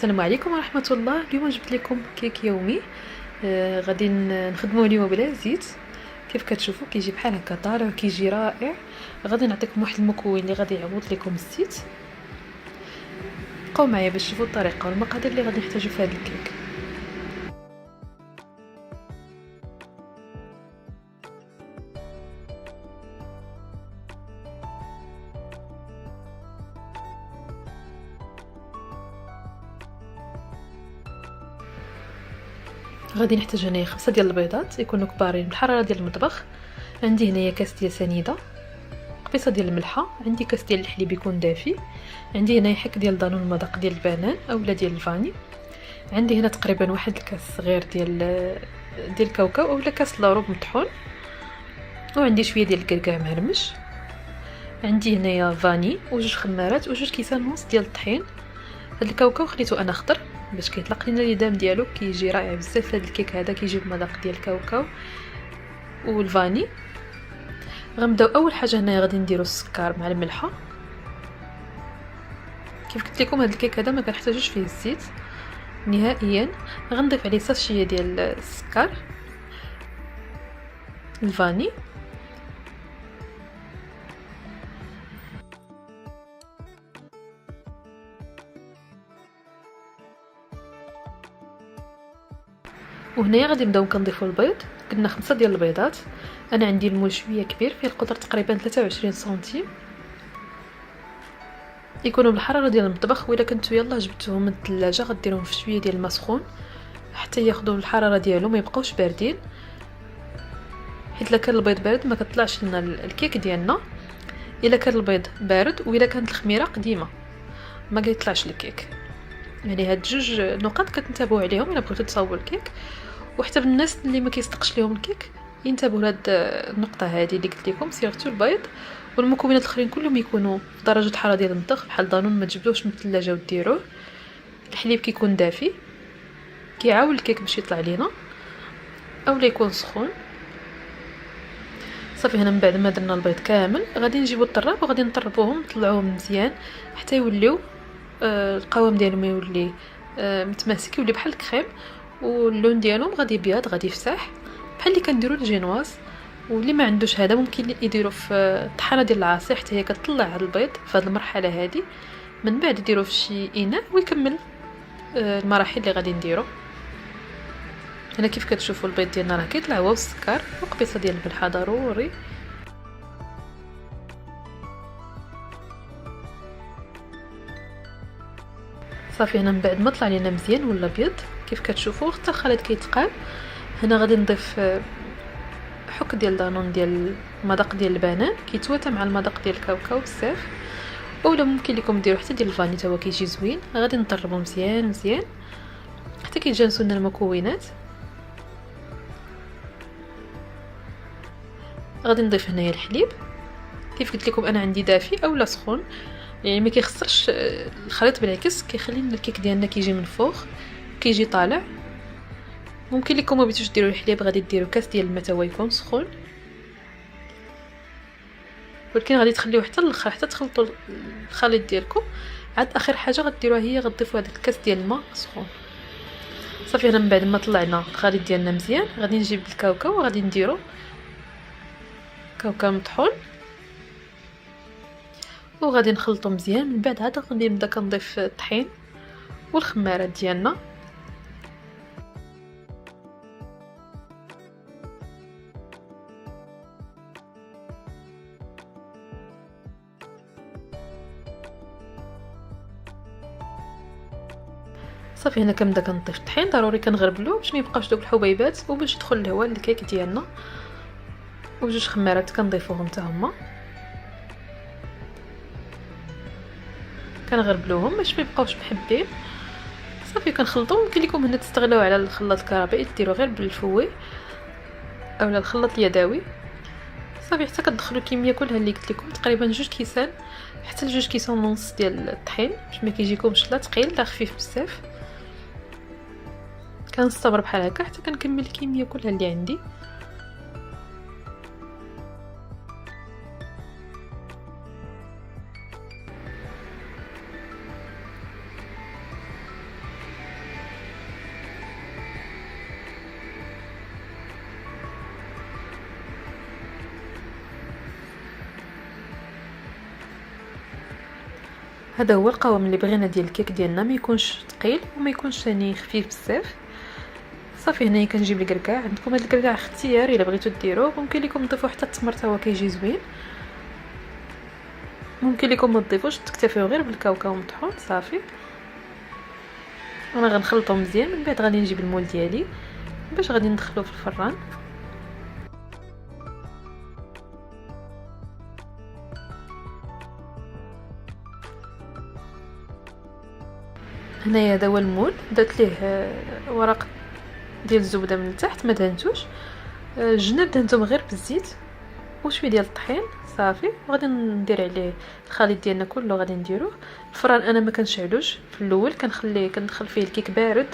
السلام عليكم ورحمة الله. اليوم جبت لكم كيك يومي. غادي نخدموه اليوم بلا زيت. كيف كتشوفوا كيجي بحال هكا طالع وكيجي رائع. غادي نعطيكم واحد المكون اللي غادي يعوض لكم الزيت. بقاو معايا باش تشوفوا الطريقه والمقادير اللي غادي نحتاجو في هذا الكيك. غادي نحتاج هنايا 5 ديال البيضات يكونوا كبارين بالحراره ديال المطبخ. عندي هنايا كاس ديال سنيده، قبيصه ديال الملحه، عندي كاس ديال الحليب يكون دافي، عندي هنايا حك ديال دانون مذاق ديال البنان اولا ديال الفاني، عندي هنا تقريبا واحد الكاس صغير ديال الكاوكاو اولا كاس لاروب مطحون، وعندي شويه ديال الكركاع مهرمش، عندي هنايا فاني وجوج خمارات وجوج كيسان ونص ديال الطحين. هاد الكاوكاو خليته انا خضر باش كيطلق لينا اليدام ديالو، كيجي رائع بزاف. هاد الكيك هذا كيجي بمذاق ديال الكاوكاو والفاني. غنبداو اول حاجه هنايا غادي نديرو السكر مع الملحه. كيف قلت لكم هاد الكيك هذا ما كنحتاجوش فيه الزيت نهائيا. غنضيف عليه ساشيه ديال السكر الفاني، وهنايا غادي نبداو كنضيفوا البيض. قلنا 5 ديال البيضات. انا عندي المول شويه كبير فيه القطر تقريبا 23 سنتيم، يكونوا بالحراره ديال المطبخ. والا كنتو يلاه جبتوهم من الثلاجه غديروهم في شويه ديال الماء سخون حتى ياخذوا الحراره ديالهم ما يبقاوش باردين، حيت الا كان البيض بارد ما كطلعش لنا الكيك ديالنا. الا كان البيض بارد والا كانت الخميره قديمه ما كيطلعش الكيك. يعني هاد جوج نقاط كتنتبهوا عليهم الا بغيتو تصاوبوا الكيك، وحتى بالناس اللي ما كيصدقش ليهم الكيك ينتبهوا لهاد النقطه هذه اللي قلت لكم. سيرتو البيض والمكونات الاخرين كلهم يكونوا في درجه الحراره ديال المطبخ. بحال دانون ما تجبدوش من الثلاجه وديروه. الحليب كيكون دافي كيعاون الكيك باش يطلع لينا، اولا يكون سخون. صافي هنا من بعد ما درنا البيض كامل غادي نجيبو الطراب وغادي نطربوهم نطلعوهم مزيان حتى يوليو القوام ديالهم يولي متماسك، يولي بحال الكريم، واللون ديالهم غادي يبيض غادي يفسح بحال اللي كنديروا الجينواز. واللي ما عندوش هذا ممكن يديروا في الطحانه ديال العصير حتى هي كتطلع هذا البيض في هذه المرحله هذه. من بعد يديروه في شي اناء ويكمل المراحل اللي غادي نديرو. هنا كيف كتشوفوا البيض ديالنا راه كيطلع هو والسكر وقبيصه ديال الملح ضروري. صافي هنا من بعد ما طلع لينا مزيان ولا بيض كيف كتشوفوا حتى الخليط كيتقال. هنا غادي نضيف حك ديال دانون ديال المذاق ديال البنان كيتواتى مع المذاق ديال الكاوكاو بزاف، اولا ممكن لكم ديروا حتى ديال الفاني حتى هو كيجي زوين. غادي نطربوا مزيان مزيان حتى كيتجانسوا لنا المكونات. غادي نضيف هنايا الحليب كيف قلت لكم انا عندي دافي اولا سخون، يعني ما كيخسرش الخليط بالعكس كيخلي لنا الكيك ديالنا كيجي من فوق كيجي طالع. ممكن لكم ما بغيتوش ديروا الحليب غادي ديروا كاس ديال الماء حتى هو يكون سخون، ولكن غادي تخليوه حتى الاخر حتى تخلطوا الخليط ديالكم. عاد اخر حاجه غديروها هي غتضيفوا هذاك الكاس ديال الماء سخون. صافي هنا من بعد ما طلعنا الخليط ديالنا مزيان غادي نجيب الكاوكاو وغادي نديرو كاوكاو مطحون وغادي نخلطو مزيان. من بعد عاد غادي نبدا كنضيف الطحين والخمارات ديالنا. صافي هنا كنبدا كنضيف الطحين ضروري كنغربلوه باش ما يبقاش دوك الحبيبات وباش يدخل الهواء للكيك ديالنا. وجوج خمارات كنضيفوهم حتى هما كنغربلوهم باش ما يبقاوش محبين. صافي كنخلطو. ممكن لكم هنا تستغلوا على الخلاط الكهربائي ديروا غير بالفوي اولا الخلاط اليدوي. صافي حتى كتدخلوا الكميه كلها اللي قلت لكم تقريبا 2 كيسان حتى 2 كيسان ونص ديال الطحين باش ما كيجيكمش لا ثقيل لا خفيف بزاف. كنستمر بحال هكا حتى كنكمل الكميه كلها اللي عندي. هذا هو القوام اللي بغينا ديال الكيك ديالنا، ما يكونش ثقيل وما يكونش ثاني خفيف بزاف. صافي هنايا كنجيب الكركاع. عندكم هذا الكركاع اختياري الا بغيتو ديروه، ممكن لكم تضيفوا حتى التمر حتى هو كيجي زوين، ممكن لكم ما تضيفوش تكتفيو غير بالكاوكاو مطحون. صافي انا غنخلطهم مزيان، من بعد غادي نجيب المول ديالي باش غادي ندخلو في الفران. هنايا هذا هو المول، درت ليه ورق ديال الزبده من التحت، ما دهنتوش. الجناب دهنتهم غير بالزيت وشويه ديال الطحين. صافي وغادي ندير عليه الخليط ديالنا كله، غادي نديروه. الفران انا ما كنشعلوش في الاول، كندخل فيه الكيك بارد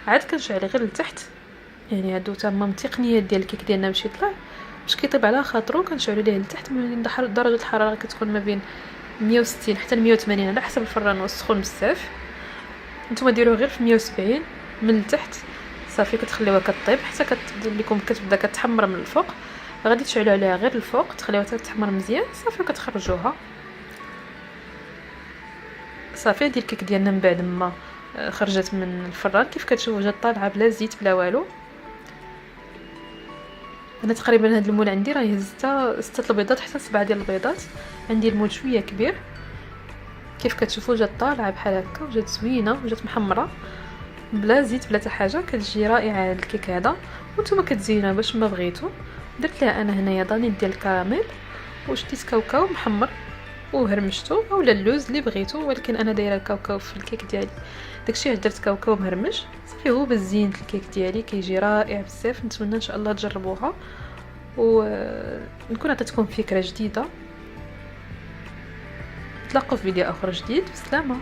عاد كنشعل غير لتحت. يعني هادو تما التقنيات ديال الكيك ديالنا باش يطلع باش كيطيب على خاطرو، كنشعلو ليه لتحت. من درجه الحراره كتكون ما بين 160 حتى 180 على حسب الفران، والسخون بزاف نتوما ديروه غير في 170 من التحت. صافي كتخليوها كطيب حتى كتبدا كتحمر من الفوق. غادي تشعلوا عليها غير الفوق، تخليوها حتى تحمر مزيان. صافي وكتخرجوها. صافي هذه الكيك ديالنا من بعد ما خرجت من الفران كيف كتشوفوا جات طالعه بلا زيت بلا والو. انا تقريبا هذا المول عندي راه هزت 6 البيضات حتى 7 ديال البيضات. عندي المول شويه كبير كيف كتشوفوا جات طالعه بحال هكا، وجات زوينه وجات محمره بلا زيت بلا حتى حاجه. كتجي رائعه الكيك هذا، وانتم كتزينوها باش ما بغيتو. درت لها انا هنايا ضانيت ديال الكراميل، وشديت كاوكاو محمر وهرمشتو اولا اللوز اللي بغيتو، ولكن انا دايره الكاوكاو في الكيك ديالي، داكشي علاش درت كاوكاو مهرمش. صافي هو باش زينت الكيك ديالي كيجي رائع بزاف. نتمنى ان شاء الله تجربوها ونكون عطيتكم فكره جديده. نتلاقاو في فيديو اخر جديد. بسلامه.